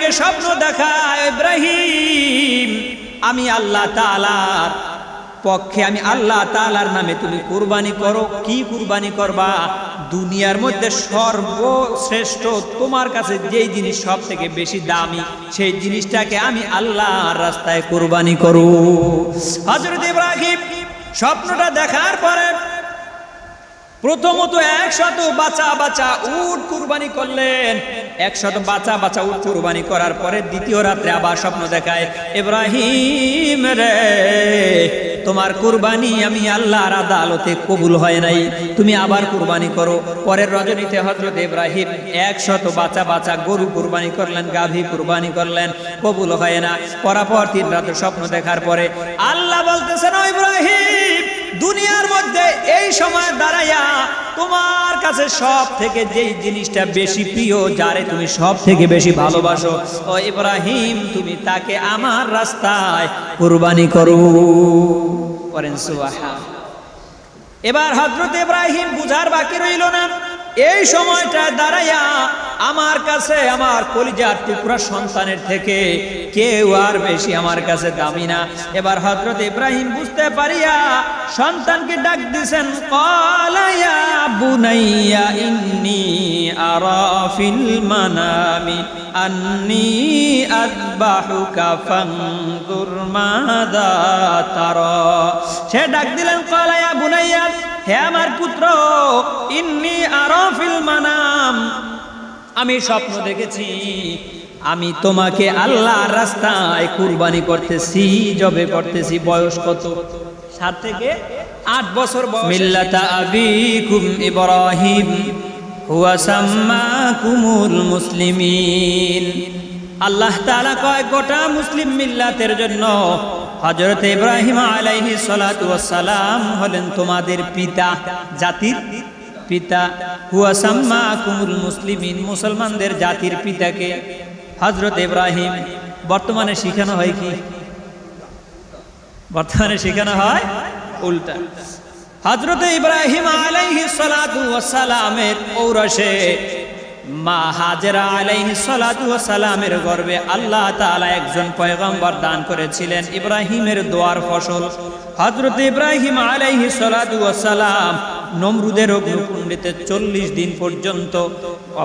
ইব্রাহিমকে স্বপ্ন দেখায়, ইব্রাহিম আমি আল্লাহ তাআলার পক্ষে, আমি আল্লাহ তাআলার নামে তুমি কুরবানি করো। কি কুরবানি করবা? দুনিয়ার মধ্যে সর্বশ্রেষ্ঠ তোমার কাছে যেই জিনিস সব থেকে বেশি দামি সেই জিনিসটাকে আমি আল্লাহর রাস্তায় কুরবানি করো। হযরত ইব্রাহিম স্বপ্নটা দেখার পরে প্রথমত 100 বাচ্চা উট কুরবানি করলেন। 100 বাচ্চা উট কুরবানি করার পরে দ্বিতীয় রাত্রে আবার স্বপ্ন দেখায়, ইব্রাহিম রে তোমার কুরবানি আমি আল্লাহর আদালতে কবুল হয় নাই, তুমি আবার কুরবানি করো। পরের রজনীতে হযরত ইব্রাহিম 100 বাচ্চা গরু কুরবানি করলেন, গাভী কুরবানি করলেন, কবুল হয় না। পরাপর 3 রাতে স্বপ্ন দেখার পরে আল্লাহ বলতেছেন, ও ইব্রাহিম দুনিয়ার মধ্যে এই সময় দাঁড়াইয়া তোমার কাছে সব থেকে যেই জিনিসটা বেশি প্রিয়, যারে তুমি সব থেকে বেশি ভালোবাসো, ও ইব্রাহিম তুমি তাকে আমার রাস্তায় কুরবানি করো। করেন সুবহান। এবার হযরত ইব্রাহিম বুঝার বাকি রইল না, এই সময়টা দাঁড়াইয়া আমার কাছে আমার কলিজার টুকরা সন্তানের থেকে কেউ আর বেশি আমার কাছে দামি না। এবার হযরত ইব্রাহিম বুঝতে পারিয়া সন্তানকে ডাক দিয়েছেন, ক্বালা ইয়া বুনাইয়া ইন্নী আরা ফিল মানামি আন্নী আযবাহুকা ফানজুর মাযা তারা। সে ডাক দিলেন, ক্বালা ইয়া বুনাইয়া, হে আমার পুত্র, ইন্নী আরা ফিল মানাম, আমি স্বপ্ন দেখেছি আমি তোমাকে আল্লাহর রাস্তায় কুরবানি করতেছি, জবে করতেছি। বয়স কত? 7 থেকে 8 বছর বয়স। মিল্লাতা আবিকুম ইব্রাহিম হুয়া সাম্মাকুমুল মুসলিমিন। আল্লাহ তাআলা কয় গোটা মুসলিম মিল্লাতের জন্য হযরত ইব্রাহিম আলাইহিস সালাতু ওয়াস সালাম হলেন তোমাদের পিতা, জাতির পিতা। হুয়া সাম্মাকুমুল মুসলিমিন, মুসলমানদের জাতির পিতাকে হযরত ইব্রাহিম। বর্তমানে শেখানো হয় কি? বর্তমানে শেখানো হয় উল্টা। হযরত ইব্রাহিম আলাইহিস সালাতু ওয়াস সালামের ঔরসে মা হাজেরা আলাইহিস সালাতু ওয়াস সালামের গর্ভে আল্লাহ তাআলা একজন পয়গম্বর দান করেছিলেন, ইব্রাহিমের দোয়ার ফসল। হযরত ইব্রাহিম আলাইহিস সালাতু ওয়াস সালাম নমরুদের অগ্নিকুণ্ডে 40 দিন পর্যন্ত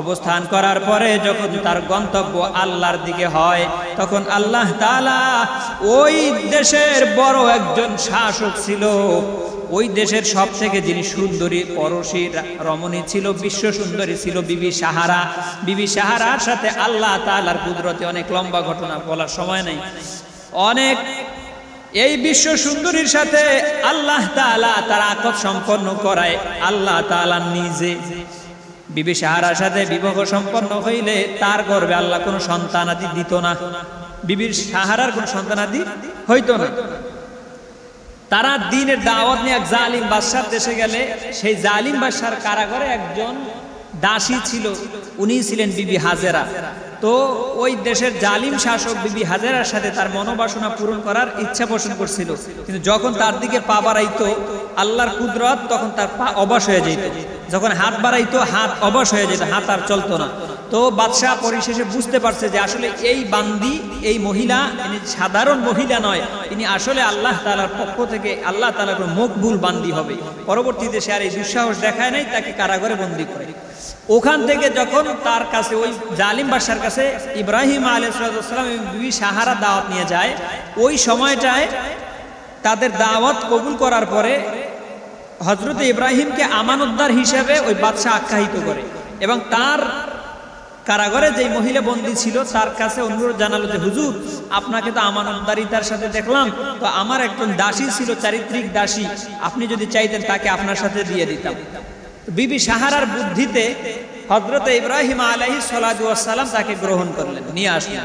অবস্থান করার পরে যখন তার গন্তব্য আল্লাহর দিকে হয়, তখন আল্লাহ তাআলা ওই দেশের বড় একজন শাসক ছিল। ওই দেশের সব থেকে যিনি সুন্দরী পরশী রমণী ছিল, বিশ্ব সুন্দরী ছিল বিবি সাহারা। বিবি সাহারার সাথে আল্লাহ তাআলার কুদরতে অনেক লম্বা ঘটনা বলার সময় নেই, অনেক। এই বিশ্ব সুন্দরীর সাথে আল্লাহ তাআলা তার আকদ সম্পন্ন করায় আল্লাহ তাআলা নিজে। বিবি সাহারার সাথে বিবাহ সম্পন্ন হইলে তার গর্ভে আল্লাহ কোনো সন্তানাদি দিত না, বিবি সাহারার কোনো সন্তানাদি হইতো না। তারা দ্বীনের দাওয়াত নিয়ে এক জালিম বাদশার দেশে গেলে সেই জালিম বাদশার কারাগারে একজন দাসী ছিল, উনি ছিলেন বিবি হাজেরা। তো ওই দেশের জালিম শাসক বিবি হাজেরার সাথে তার মনোবাসনা পূরণ করার ইচ্ছা পোষণ করছিল, কিন্তু যখন তার দিকে পা বাড়াইতো আল্লাহর কুদরত, তখন তার পা অবশ হয়ে যেত। যখন হাত বাড়াইতো হাত অবশ হয়ে যেত, হাত আর চলতো না। তো বাদশাহ পরিশেষে বুঝতে পারছে যে আসলে এই বান্দি, এই মহিলা ইনি সাধারণ মহিলা নয়, ইনি আসলে আল্লাহ তাআলার পক্ষ থেকে আল্লাহ তাআলার মকবুল বান্দি হবে। পরবর্তীতে সে আর এই দুঃসাহস দেখায় নাই, তাকে কারাগারে বন্দী করে। ওখান থেকে যখন তার কাছে ওই জালিম বাদশার কাছে ইব্রাহিম আলাইহিস সালাম এবং বিবি সাহারা দাওয়াত নিয়ে যায়, ওই সময়টায় তাদের দাওয়াত কবুল করার পরে হযরত ইব্রাহিমকে আমানতদার হিসেবে ওই বাদশা আখ্যায়িত করে এবং তার কারাগারে যে মহিলা বন্দী ছিল তার কাছে অনুরোধ জানালো যে হুজুর, আপনাকে তো আমানতদারিতার সাথে দেখলাম, তো আমার একজন দাসী ছিল, চারিত্রিক দাসী, আপনি যদি চাইতেন তাকে আপনার সাথে দিয়ে দিতাম। বিবি সাহারার বুদ্ধিতে হযরত ইব্রাহিম আলাইহিস সালাতু ওয়াস সালাম তাকে গ্রহণ করলেন, নিয়ে আসলেন।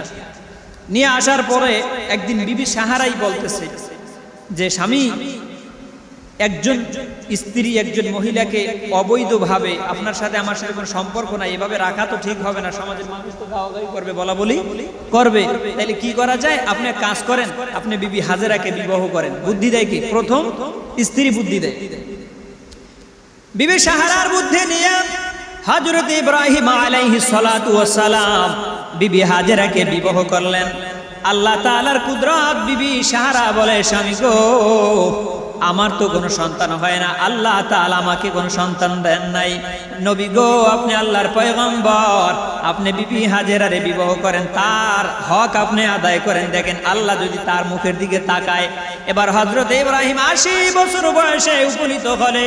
নিয়ে আসার পরে একদিন বিবি সাহারাই বলতেছে যে স্বামী, একজন স্ত্রী একজন মহিলাকে অবৈধভাবে আপনার সাথে আমার সাথে কোনো সম্পর্ক নাই এভাবে রাখা তো ঠিক হবে না, সমাজের মানুষ তো গাওয়াগাই করবে, বলা বলি করবে। তাইলে কি করা যায়? আপনি এক কাজ করেন, আপনি বিবি হাজেরাকে বিবাহ করেন। বুদ্ধি দেয় কি? প্রথম স্ত্রী বুদ্ধি দেয়। বিবি সাহারার বুদ্ধি নিয়ে হযরত ইব্রাহিম আলাইহিস সালাতু ওয়াস সালাম বিবি হাজেরাকে বিবাহ করলেন। আল্লাহ তাআলার কুদরত, বিবি সাহারা বলে, স্বামী গো, আমার তো কোনো সন্তান হয় না, আল্লাহ তাআলা আমাকে কোনো সন্তান দেন নাই। নবী গো, আপনি আল্লাহর পয়গম্বর, আপনি বিবি হাজেরারে বিবাহ করেন, তার হক আপনি আদায় করেন। দেখেন আল্লাহ যদি তার মুখের দিকে তাকায়। এবার হযরত ইব্রাহিম 80 বছর বয়সে উপনীত হলে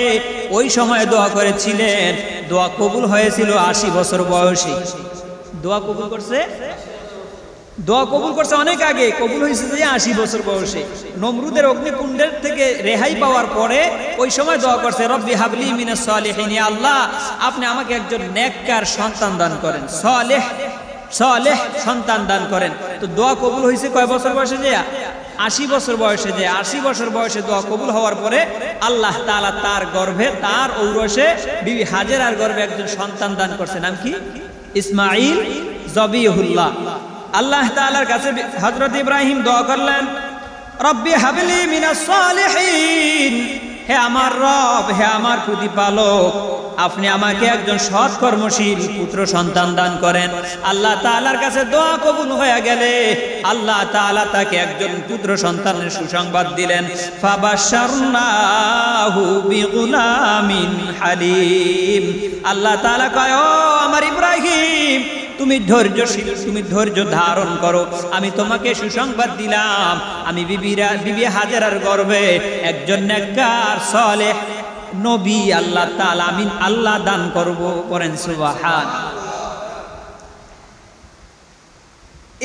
ওই সময় দোয়া করেছিলেন, দোয়া কবুল হয়েছিল 80 বছর বয়সে। দোয়া কবুল করছে, দোয়া কবুল করছে অনেক আগে, কবুল হয়েছে যে 80 বছর বয়সে। নমরুদের অগ্নিকুণ্ডের থেকে রেহাই পাওয়ার পরে ওই সময় দোয়া করছে, রব্বি হাবলি মিনাস সালিহিন, আল্লাহ আপনি আমাকে একজন নেককার সন্তান দান করেন, সালেহ সন্তান দান করেন। তো দোয়া কবুল হয়েছে কয় বছর বয়সে? যে 80 বছর বয়সে। যে 80 বছর বয়সে দোয়া কবুল হওয়ার পরে আল্লাহ তাআলা তার গর্ভে, তার ঔরসে বিবি হাজেরার গর্ভে একজন সন্তান দান করছে। নাম কি? ইসমাঈল জবিহুল্লাহ। আল্লাহ তাআলার কাছে হযরত ইব্রাহিম দোয়া করলেন, রব্বি হাবলি মিনাস সালিহিন, হে আমার রব, হে আমার প্রতিপালক, আপনি আমাকে একজন সৎ কর্মশীল পুত্র সন্তান দান করেন। আল্লাহ তাআলার কাছে দোয়া কবুল হয়ে গেলে আল্লাহ তাআলা তাকে একজন পুত্র সন্তানের সুসংবাদ দিলেন। ফাবাশশারনাহু বিগুলামিন হালিম। আল্লাহ তাআলা কয়, ও আমার ইব্রাহিম, তুমি ধৈর্যশীল, তুমি ধৈর্য ধারণ করো, আমি তোমাকে সুসংবাদ দিলাম, আমি বিবি হাজেরার গর্ভে একজন নেককার সালেহ নবী আল্লাহ তাআলা, আমিন, আল্লাহ দান করব। করেন সুবহান।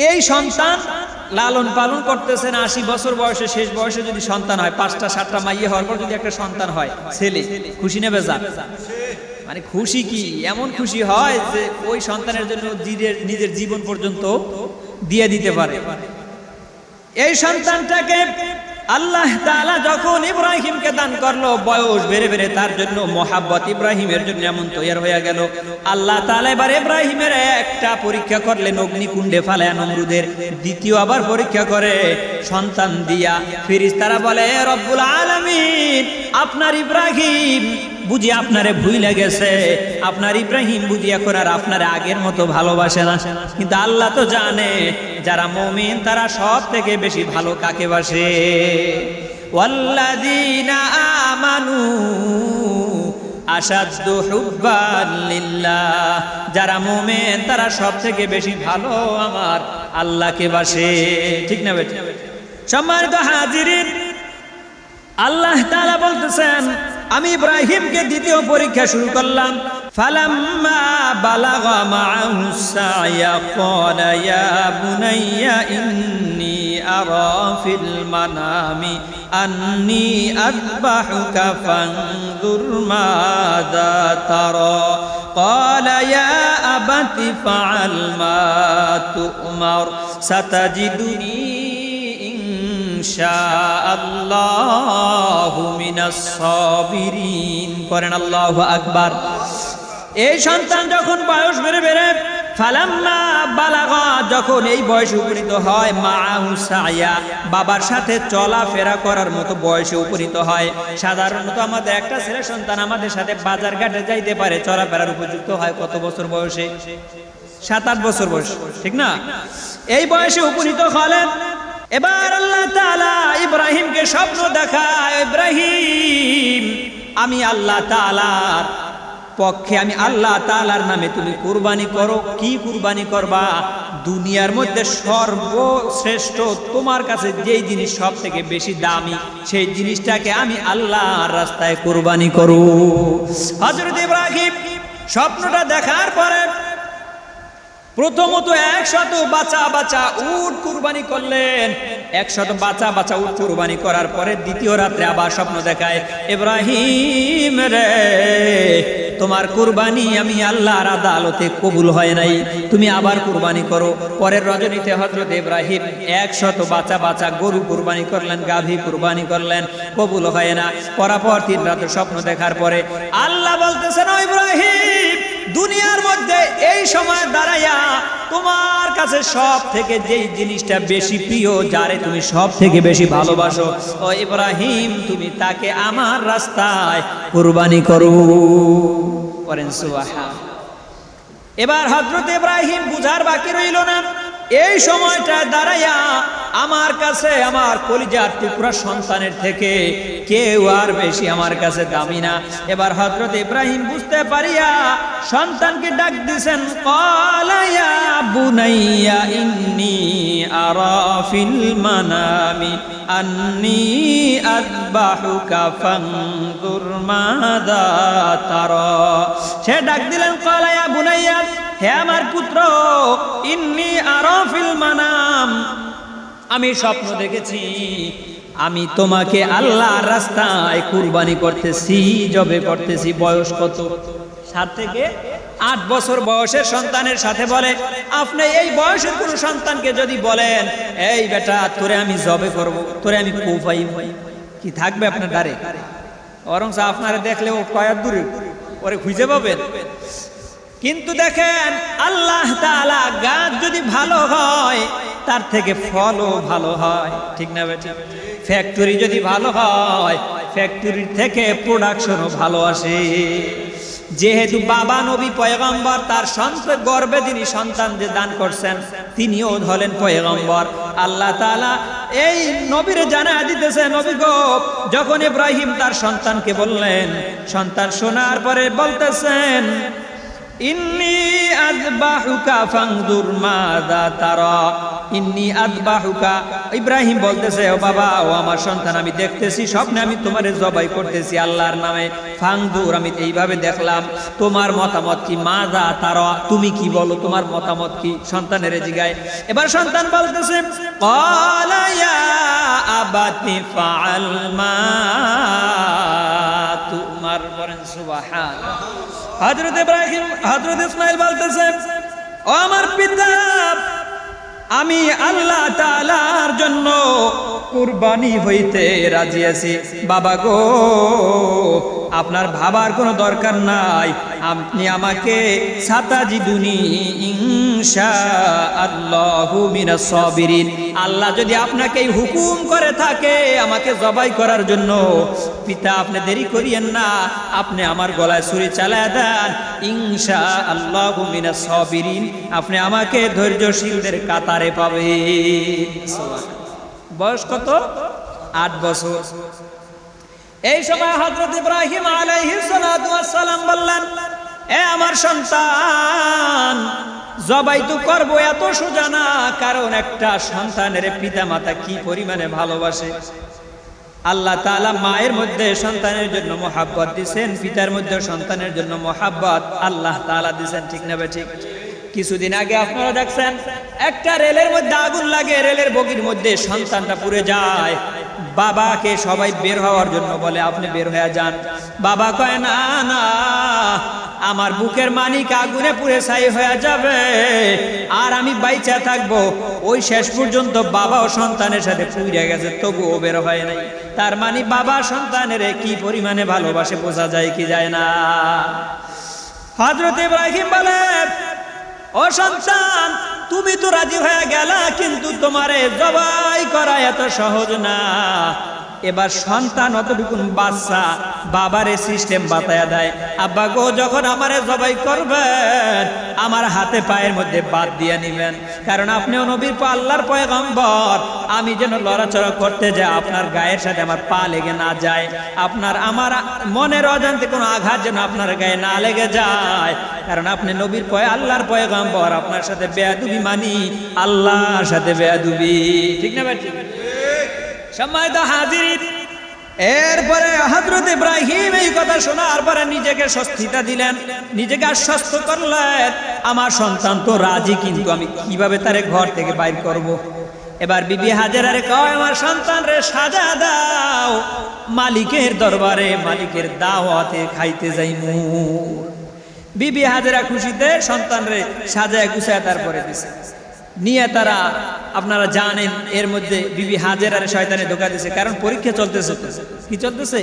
এই সন্তান লালন পালন করতেছেন 80 বছর বয়সে। শেষ বয়সে যদি সন্তান হয়, 5টা 7টা মাইয়ে হওয়ার পর যদি একটা সন্তান হয় ছেলে, খুশি নেবে যা? মানে খুশি কি এমন খুশি হয় যে ওই সন্তানের জন্য নিজের জীবন পর্যন্ত দিয়ে দিতে পারে। এই সন্তানটাকে আল্লাহ তাআলা যখন ইব্রাহিমকে দান করলো, বয়স বেড়ে বেড়ে তার জন্য মহাব্বত ইব্রাহিমের জন্য এমন তৈরি হয়ে গেল। আল্লাহ তাআলা এবার ইব্রাহিমের একটা পরীক্ষা করলেন, অগ্নিকুণ্ডে ফেলায় নমরুদের। দ্বিতীয় আবার পরীক্ষা করে সন্তান দিয়া। ফেরেশতারা বলে, রব্বুল আলামিন, আপনার ইব্রাহিম বুঝি আপনারে ভুইলা গেছে, আপনার ইব্রাহিম বুঝি এখন আর আপনারে আগের মতো ভালোবাসে না। কিন্তু আল্লাহ তো জানে যারা মুমিন তারা সব থেকে বেশি ভালো কাকে বাসে। ওয়াল্লাযীনা আমানু আশাদ্দু হুব্বান লিল্লাহ, যারা মুমিন তারা সব থেকে বেশি ভালো আমার আল্লাহকে বাসে। ঠিক না বেটা? সম্মানিত হাজিরিন, আল্লাহ তাআলা বলতেছেন, আমি ইব্রাহিমকে দ্বিতীয় পরীক্ষা শুরু করলাম। ফালাম্মা বালাগা মাআহুস সা'য়া ক্বালা ইয়া বুনাইয়া ইন্নী আরা ফিল মানামি আন্নী আযবাহুকা ফানজুর মাযা তারা ক্বালা ইয়া আবাতি ফাআল মা তু'মার সাতাজিদুনি ইনশাআল্লাহু মিনাস সাবিরিন। করেন আল্লাহু আকবার। এই সন্তান যখন বয়স বেড়ে বেড়ে, ফালাম্মা বালাগা, যখন এই বয়সে উপনীত হয়, মাআহু সা'য়া, বাবার সাথে চলাফেরা করার মতো বয়সে উপনীত হয়। সাধারণত আমাদের একটা ছেলে সন্তান আমাদের সাথে বাজার ঘাটে যাইতে পারে, চলাফেরার উপযুক্ত হয় কত বছর বয়সে? 7-8 বছর বয়স, ঠিক না? এই বয়সে উপনীত হলেন। এবার আল্লাহ তাআলা ইব্রাহিমকে স্বপ্ন দেখায়, ইব্রাহিম, আমি আল্লাহ তাআলার পক্ষে, আমি আল্লাহ তাআলার নামে তুমি কুরবানি করো। কি কুরবানি করবা? দুনিয়ার মধ্যে সর্বশ্রেষ্ঠ, তোমার কাছে যেই জিনিস সব থেকে বেশি দামি, সেই জিনিসটাকে আমি আল্লাহর রাস্তায় কুরবানি করো। হযরত ইব্রাহিম স্বপ্নটা দেখার পরে প্রথমত 100 বাচ্চা উট কুরবানি করলেন। 100 বাচ্চা উট কুরবানি করার পরে দ্বিতীয় রাত্রে আবার স্বপ্ন দেখায়, ইব্রাহিম রে, তোমার কুরবানি আমি আল্লাহর আদালতে কবুল হয় নাই, তুমি আবার কুরবানি করো। পরের রজনীতে হযরত ইব্রাহিম 100 বাচ্চা গরু কুরবানি করলেন, গাভী কুরবানি করলেন, কবুল হয় না। পরাপর 3 রাতের স্বপ্ন দেখার পরে আল্লাহ বলতেছেন, ও ইব্রাহিম, দুনিয়ার মধ্যে এই সময় দাঁড়াইয়া তোমার কাছে সব থেকে যেই জিনিসটা বেশি প্রিয়, যারে তুমি সব থেকে বেশি ভালোবাসো, ও ইব্রাহিম, তুমি তাকে আমার রাস্তায় কুরবানি করো। করেন সুবহান। এবার হযরত ইব্রাহিম বুঝার বাকি রইল না, এই সময়টা দাঁড়াইয়া আমার কাছে আমার কলিজার টুকরা সন্তানের থেকে কেউ আর বেশি আমার কাছে দামি না। এবার হযরত ইব্রাহিম বুঝতে পারিয়া সন্তানকে ডাক দিয়েছেন, ক্বালা ইয়া বুনাইয়া ইন্নী আরা ফিল মানামি আন্নী আযবাহুকা ফানজুর মাযা তারা। সে ডাক দিলেন, ক্বালা ইয়া বুনাইয়া, হে আমার পুত্র, ইন্নী আরা ফিল মানাম, আমি স্বপ্ন দেখেছি আমি তোমাকে আল্লাহর রাস্তায় কুরবানি করতেছি, জবে করতেছি। বয়স কত? 7 থেকে 8 বছর বয়সের সন্তানের সাথে বলে, আপনি এই বয়সের কোন সন্তানকে যদি বলেন, এই বেটা তোরে আমি জবে করব, তোরে আমি কুফাই হই, কি থাকবে আপনার দ্বারে? বরং আপনারা দেখলে ও কয়েক দূরে ওরে খুঁজে পাবেন। কিন্তু দেখেন আল্লাহ তাআলা গাছ যদি ভালো হয় তার থেকে ফলও ভালো হয়, ঠিক না বেটা? ফ্যাক্টরি যদি ভালো হয় ফ্যাক্টরির থেকে প্রোডাকশনও ভালো আসে। যেহেতু বাবা নবী পয়গম্বর, তার সন্তান গর্ভে যিনি সন্তান যে দান করছেন তিনিও হলেন পয়গম্বর। আল্লাহ তাআলা এই নবীরে জানায় দিতেছে, নবী গো, যখন ইব্রাহিম তার সন্তানকে বললেন, সন্তান শোনার পরে বলতেছেন, ইন্নী আযবাহুকা ফানজুর মাযা তারা, ইন্নী আযবাহুকা। ইব্রাহিম বলতেছে, ও বাবা, ও আমার সন্তান, আমি দেখতেছি স্বপ্নে আমি তোমারে জবাই করতেছি আল্লাহর নামে। ফানজুর, আমি এইভাবে দেখলাম, তোমার মতামত কি? মাযা তারা, তুমি কি বলো, তোমার মতামত কি? সন্তানের জিগায়। এবার সন্তান বলতেছে, ক্বালা ইয়া আবাতি ফাআল মা তুমার। বলেন সুবহানাল্লাহ। হযরত ইব্রাহিম, হযরত ইসমাঈল বলতেছেন, ও আমার পিতা, আমি আল্লাহ তাআলার জন্য কুরবানি হইতে রাজি আছি। বাবা গো, আপনার ভাবার কোনো দরকার নাই, আপনি আমাকে সাতাজিদুনি ইনশাআল্লাহু মিনাস সাবিরিন। আল্লাহ যদি আপনাকে হুকুম করে থাকে আমাকে জবাই করার জন্য, পিতা আপনি দেরি করিয়েন না, আপনি আমার গলায় ছুরি চালায় দেন, ইনশাআল্লাহু মিনাস সাবিরিন, আপনি আমাকে ধৈর্যশীলদের কাতারে পাবেন। বয়স কত? 8 বছর। এই সময় হযরত ইব্রাহিম আলাইহিস সালাতু ওয়াস সালাম বললেন, এ আমার সন্তান, জবাই তো করবো এত সোজা না, কারণ একটা সন্তানের পিতা মাতা কি পরিমাণে ভালোবাসে। আল্লাহ তাআলা মায়ের মধ্যে সন্তানের জন্য মহাব্বত দিয়েছেন, পিতার মধ্যে সন্তানের জন্য মহাব্বত আল্লাহ তাআলা দিয়েছেন, ঠিক না বে ঠিক? কিছুদিন আগে আপনারা দেখছেন একটা রেলের মধ্যে আগুন লাগে, রেলের বগির মধ্যে সন্তানটা পুড়ে যায়। বাবাকে সবাই বের হওয়ার জন্য বলে, আপনি বের হয়ে যান। বাবা কয়, না না, আমার বুকের মানিক আগুনে পুড়ে ছাই হয়ে যাবে আর আমি বাইচা থাকবো। ওই শেষ পর্যন্ত বাবা ও সন্তানের সাথে পুড়ে গেছে, তবুও বের হয় নাই। তার মানে বাবা সন্তানের কি পরিমাণে ভালোবাসে বোঝা যায় কি যায় না? হযরত ইব্রাহিম বলে, ও সন্তান, তুমি তো রাজি হয়ে গেলা, কিন্তু তোমারে জবাই করা এত সহজ না। এবার সন্তান অতটুকুন বাচ্চা বাবারে সিস্টেম বাতায়া দেয়, আব্বা গো, যখন আমারে জবাই করবেন আমার হাতে পায়ের মধ্যে বাদ দিয়ে নিবেন, কারণ আপনিও নবীর আল্লাহর পয়গম্বর। আমি যেন লড়াচড়া করতে যাই আপনার গায়ের সাথে আমার পা লেগে না যায়, আপনার আমার মনের অজান্তে কোনো আঘাত যেন আপনার গায়ে না লেগে যায়, কারণ আপনি নবীর আল্লাহর পয়গম্বর। আপনার সাথে বেয়াদবি মানি আল্লাহর সাথে বেয়াদবি, ঠিক না ভাই? সম্মানিত হাজির, এরপরে হযরত ইব্রাহিম এই কথা শোনার পরে নিজেকে স্বস্তিতা দিলেন, নিজেকে আশ্বস্ত করলেন, আমার সন্তান তো রাজি, কিন্তু আমি কিভাবে তারে ঘর থেকে বাইর করব। এবার বিবি হাজেরারে কয়, আমার সন্তান রে সাজা দাও, মালিকের দরবারে মালিকের দাওয়াতে খাইতে যাইমু। বিবি হাজেরা খুশিতে সন্তান রে সাজায় গুছায় তারপরে দিছে নিয়ে তারা, আপনারা জানেন এর মধ্যে বিবি হাজেরার শয়তানে ধোঁকা দিয়েছে, কারণ পরীক্ষা চলতেছে। কি চলতেছে?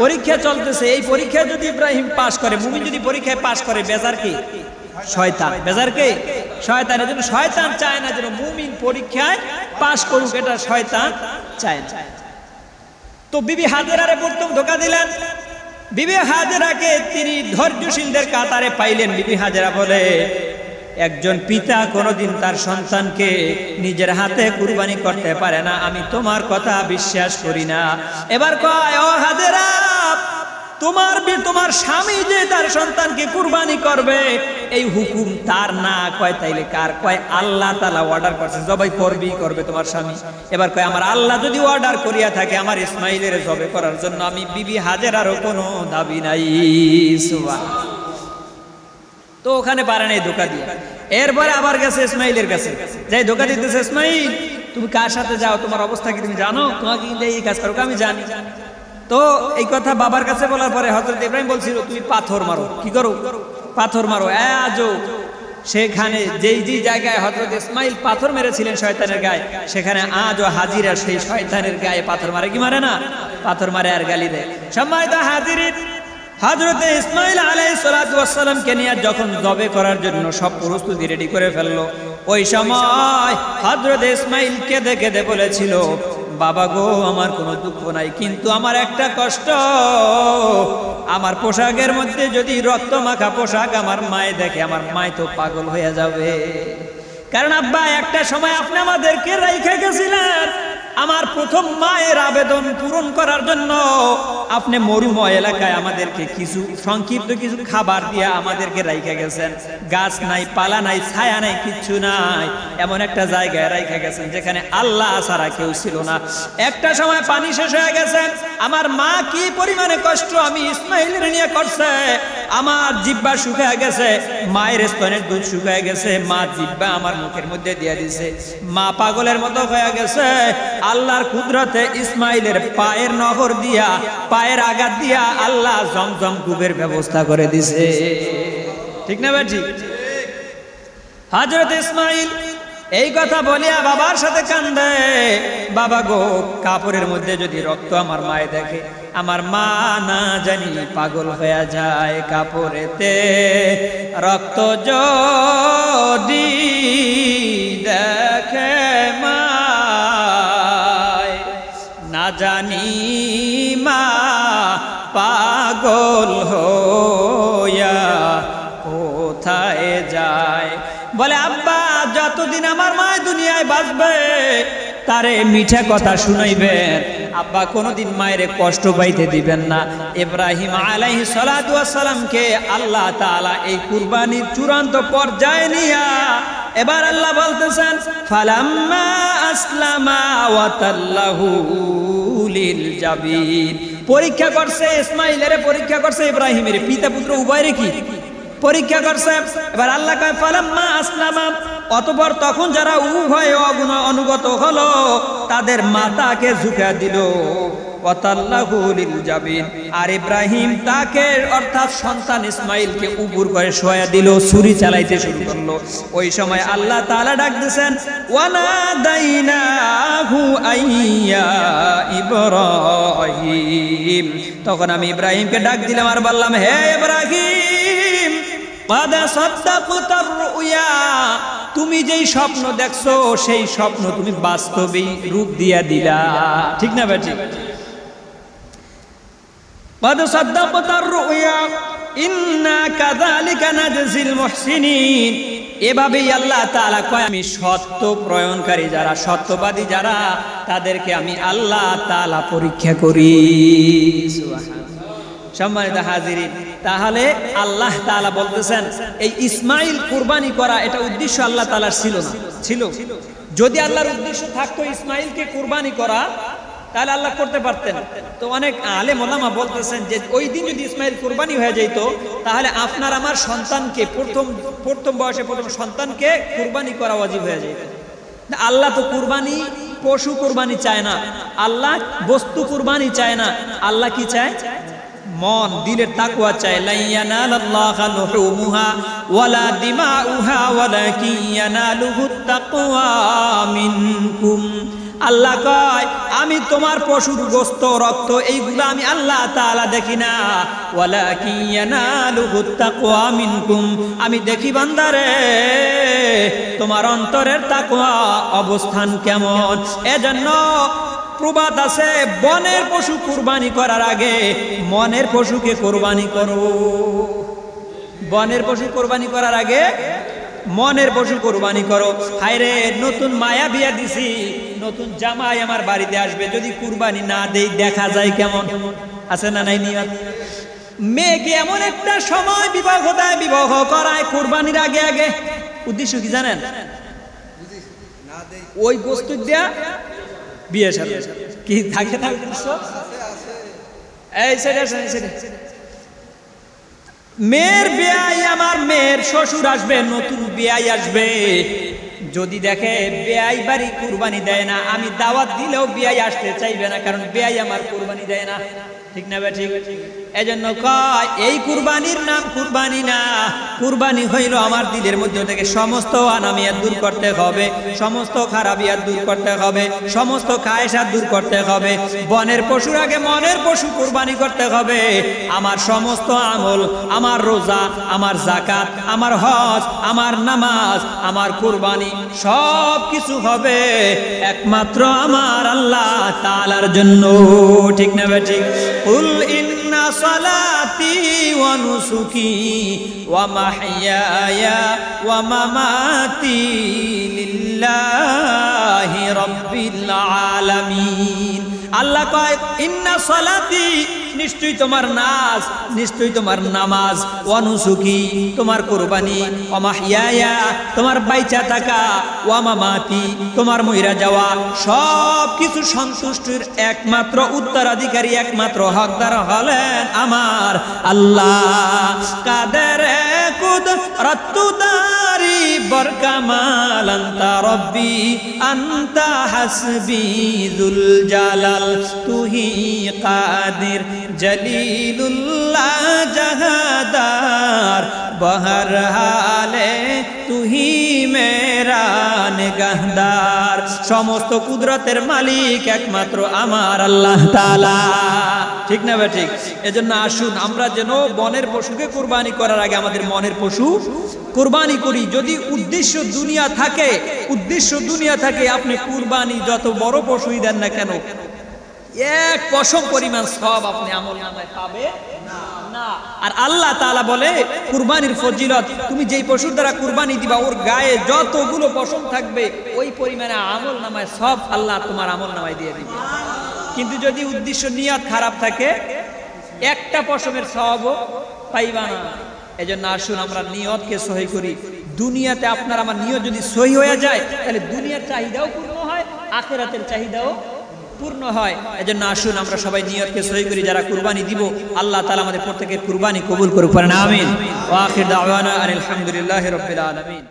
পরীক্ষা চলতেছে। এই পরীক্ষা যদি ইব্রাহিম পাস করে, মুমিন যদি পরীক্ষায় পাস করে, বেজার কি? শয়তান। বেজার কে? শয়তান। এজন্য শয়তান চায় না যেন মুমিন পরীক্ষায় পাস করুক, এটা শয়তান চায় না। তো বিবি হাজেরারে প্রথম ধোঁকা দিলেন, বিবি হাজেরাকে তিনি ধৈর্যশীলদের কাতারে পাইলেন। বিবি হাজেরা বলে, একজন পিতা কোনোদিন তার সন্তানকে নিজের হাতে কুরবানি করতে পারে না, আমি তোমার কথা বিশ্বাস করি না। এবার কয়, ও হাজেরা, তোমার স্বামী যে তার সন্তানকে কুরবানি করবে এই হুকুম তার না। কয় তাইলে কার? কয় আল্লাহ তাআলা অর্ডার করছে, জবাই করবে তোমার স্বামী। এবার কয়, আমার আল্লাহ যদি অর্ডার করিয়া থাকে আমার ইসমাইলের জবাই করার জন্য, আমি বিবি হাজেরারও কোনো দাবি নাই। সুবহানাল্লাহ। তো ওখানে পারে নাই ধোকা দিয়ে। এরপরে আবার গেছে ইসমাইলের কাছে, যাই ধোকা দিতেছে, ইসমাইল তুমি কার সাথে যাও, তোমার অবস্থা কি তুমি জানো, তোমাকে এই কাজ করো, আমি জানি। তো এই কথা বাবার কাছে বলার পরে হযরত ইব্রাহিম বলছিল, তুমি পাথর মারো। কি করো? পাথর মারো। আজও সেখানে যেই জায়গায় হযরত ইসমাইল পাথর মেরেছিলেন শয়তানের গায়ে, সেখানে আজও হাজিরা সেই শয়তানের গায়ে পাথর মারে। কি মারে না? পাথর মারে আর গালি দেয়। সম্মানিত হাজিরিন, হযরত ইসমাইল আলাইহিস সালাতু ওয়াস সালামকে নিয়ে যখন জবে করার জন্য সব প্রস্তুতি রেডি করে ফেললো, ওই সময় হযরত ইসমাইল কেঁদে কেঁদে বলেছিল, বাবা গো, আমার কোনো দুঃখ নাই, কিন্তু আমার একটা কষ্ট, আমার পোশাকের মধ্যে যদি রক্ত মাখা পোশাক আমার মায়ে দেখে, আমার মায় তো পাগল হয়ে যাবে। কারণ আব্বা, একটা সময় আপনি আমাদেরকে রাইখা গেছিলেন, আমার প্রথম মায়ের আবেদন পূরণ করার জন্য আপনি মরুময় এলাকায় আমাদেরকে কিছু সংক্ষিপ্ত কিছু খাবার দিয়ে আমাদেরকে রাইখা গেছেন। গাছ নাই, পালা নাই, ছায়া নাই, কিচ্ছু নাই, এমন একটা জায়গায় রাইখা গেছেন যেখানে আল্লাহ ছাড়া কেউ ছিল না। একটা সময় পানি শেষ হয়ে গেছে, আমার মা কি পরিমাণে কষ্ট আমি ইসমাইলের নিয়ে করছে, আমার জিহ্বা শুকিয়ে গেছে, মায়ের স্তনের দুধ শুকিয়ে গেছে, মা জিহ্বা আমার মুখের মধ্যে দিয়ে দিছে, মা পাগলের মতো হয়ে গেছে। আল্লাহর কুদরতে ইসমাইলের পায়ের নহর দিয়া, পায়ের আঘাত দিয়া আল্লাহ জমজম কূপের ব্যবস্থা করে দিছে। ঠিক না বেটি? হযরত ইসমাইল এই কথা বলিয়া বাবার সাথে কান্দে, বাবা গো, কাপড়ের মধ্যে যদি রক্ত আমার মায়ে দেখে, আমার মা না জানি পাগল হয়ে যায়, কাপড়েতে রক্ত যদি দেখে মা, না জানি মা পাগল হইয়া কোথায় যায়। বলে, আব্বা, যতদিন আমার মা দুনিয়ায় বাঁচবে তারে মিঠা কথা শুনাইবেন, আব্বা কোনোদিন মায়ের কষ্ট পাইতে দিবেন না। ইব্রাহিম আলাইহিস সালাতু ওয়াস সালামকে আল্লাহ তাআলা এই কুরবানির চূড়ান্ত পর্যায়ে নিয়া এবার আল্লাহ বলতেছেন, ফালাম্মা আসলামা ওয়া তাল্লাহু লিল জাবিন। পরীক্ষা করছে ইসমাইলের, পরীক্ষা করছে ইব্রাহিমের, পিতা পুত্র উভয়ের কি পরীক্ষা করছে। এবার আল্লাহ কয়, ফালাম্মা আসলামা, অতঃপর তখন যারা উভয় অনুগত হলো তাদের মাথাকে ঝুঁকা দিল, ওয়া তাল্লাহু লিল জাবিন, আর ইব্রাহিম তাকে অর্থাৎ সন্তান ইসমাইলকে উপর করে শোয়া দিল, ছুরি চালাইতে শুরু করলো। ওই সময় আল্লাহ তাআলা ডাক দিয়েছেন, ওয়ানাদাইনাহু আইয়া ইব্রাহিম। তখন আমি ইব্রাহিমকে ডাক দিলাম আর বললাম, হে ইব্রাহিম, قد صدقت الرؤيا, তুমি যেই স্বপ্ন দেখছো সেই স্বপ্ন তুমি বাস্তবে রূপ দিয়া দিলা। ঠিক না বেটি? قد صدقت الرؤيا إنا كذلك نجزي المحسنين। এভাবেই আল্লাহ তাআলা কয়, আমি সত্য প্রয়ণকারী যারা, সত্যবাদী যারা, তাদেরকে আমি আল্লাহ তাআলা পরীক্ষা করি। সুবহানাল্লাহ। সম্মানিত হাজিরিন, তাহলে আল্লাহ তাআলা বলতেছেন এই ইসমাইল কুরবানি করা এটা উদ্দেশ্য আল্লাহ তাআলার ছিল না? ছিল। যদি আল্লাহর উদ্দেশ্য থাকতো ইসমাইলকে কুরবানি করা, তাহলে আল্লাহ করতে পারতেন। তো অনেক আলেম ওলামা বলতেছেন যে ওই দিন যদি ইসমাইল কুরবানি হয়ে যেত, তাহলে আপনার আমার সন্তানকে প্রথম বয়সে প্রথম সন্তানকে কুরবানি করা ওয়াজিব হয়ে যেত। আল্লাহ তো কুরবানি পশু কুরবানি চায় না, আল্লাহ বস্তু কুরবানি চায় না, আল্লাহ কি চায়? মন, দিলের তাকওয়া চায়। লা ইয়ানালাল্লাহু লুহুমুহা ওয়ালা দিমাউহা ওয়ালাকিন ইয়ানালুহুত তাকওয়া মিনকুম। আল্লাহ কয়, আমি তোমার পশুর গোশত, রক্ত, এইগুলো আমি আল্লাহ তাআলা দেখি না। ওয়ালাকিন ইয়ানালুহুত তাকওয়া মিনকুম, আমি দেখি বান্দারে তোমার অন্তরের তাকওয়া অবস্থান কেমন। এজন্য প্রবাদ আছে, বনের পশু কুরবানি করার আগে মনের পশুকে কুরবানি করো। বনের পশু কুরবানি করার আগে মনের পশু কুরবানি করো। হায়রে, নতুন মায়া বিয়া দিছি, নতুন জামাই আমার বাড়িতে আসবে, যদি কুরবানি না দেই দেখা যায় কেমন? আছে না নাই নিয়ত? মেয়েকে এমন একটা সময় বিবাহ দেয়, বিবাহ করায় কুরবানির আগে আগে। উদ্দেশ্য কি জানেন? ওই বস্তু দিয়া বিয়ে সাথে কি থাকে না উদ্দেশ্য? এই সেটা মেয়ের বিয়াই, আমার মেয়ের শ্বশুর আসবে, নতুন বিয়াই আসবে, যদি দেখে বিয়াই বাড়ি কুরবানি দেয় না, আমি দাওয়াত দিলেও বিয়াই আসতে চাইবে না, কারণ বিয়াই আমার কুরবানি দেয় না। ঠিক না বে ঠিক? এজন্য কয় এই কুরবানির নাম কুরবানি না, কুরবানি হইল আমার দিলের মধ্যে থেকে সমস্ত আনামিয়াত দূর করতে হবে, সমস্ত খারাপিয়াত দূর করতে হবে, সমস্ত খায়েশাত দূর করতে হবে। বনের পশুর আগে মনের পশু কুরবানি করতে হবে। আমার সমস্ত আমল, আমার রোজা, আমার যাকাত, আমার হজ, আমার নামাজ, আমার কুরবানি সব কিছু হবে একমাত্র আমার আল্লাহ তাআলার জন্য। ঠিক না বে ঠিক? কুল ইন্না সালাতি ওয়া নুসুকি ওয়া মাহইয়ায়া ওয়া মামাতি লিল্লাহি রাব্বিল আলামিন। আল্লাহ কয় ইন্না সালাতি, নিশ্চয়ই তোমার নাজ, নিশ্চয়ই তোমার নামাজ, ওয়া নুসুকি তোমার কুরবানি, ওয়া মাহইয়ায়া তোমার বাইচা থাকা, ওয়া মামাতি তোমার মইরা যাওয়া, সব কিছু সন্তুষ্টির একমাত্র উত্তরাধিকারী, একমাত্র হকদার হলেন আমার আল্লাহ। কাদের কুদরতুদারি বরকামাল আনতা রব্বি আনতা হাসবি যুল জালাল তুহি কাদির জলিলুল্লাহ জাহাদার বহর হালে তুহি মেরা নিগাহদার। সমস্ত কুদরতের মালিক একমাত্র আমার আল্লাহ তাআলা। ঠিক না ভাই? ঠিক। এজন্য আসুন আমরা যেন বনের পশুকে কুরবানি করার আগে আমাদের মনের পশু কুরবানি করি। যদি উদ্দেশ্য দুনিয়া থাকে, উদ্দেশ্য দুনিয়া থাকে, আপনি কুরবানি যত বড় পশুই দেন না কেন, এক পশম পরিমাণ সওয়াব আপনি আমলনামায় পাবে না। আর আল্লাহ তাআলা বলে কুরবানির ফজিলত, তুমি যেই পশুর দ্বারা কুরবানি দিবা ওর গায়ে যতগুলো পশম থাকবে ওই পরিমাণে আমলনামায় সব আল্লাহ তোমার আমলনামায় দিয়ে দিবে। কিন্তু যদি উদ্দেশ্য নিয়ত খারাপ থাকে, একটা পশমের সওয়াবও পাইবা না। এজন্য আসুন আমরা নিয়তকে সহি করি। দুনিয়াতে আপনার আমার নিয়ত যদি সহি হয়ে যায়, তাহলে দুনিয়ার চাহিদাও পূর্ণ হয়, আখিরাতের চাহিদাও পূর্ণ হয়। এজন্য আসুন আমরা সবাই নিয়তকে সহি করি। যারা কুরবানি দিব আল্লাহ তাআলা আমাদের প্রত্যেকের কুরবানি কবুল করুক। আমিন। ওয়া আখির দাওয়ানা আলহামদুলিল্লাহি রাব্বিল আলামিন।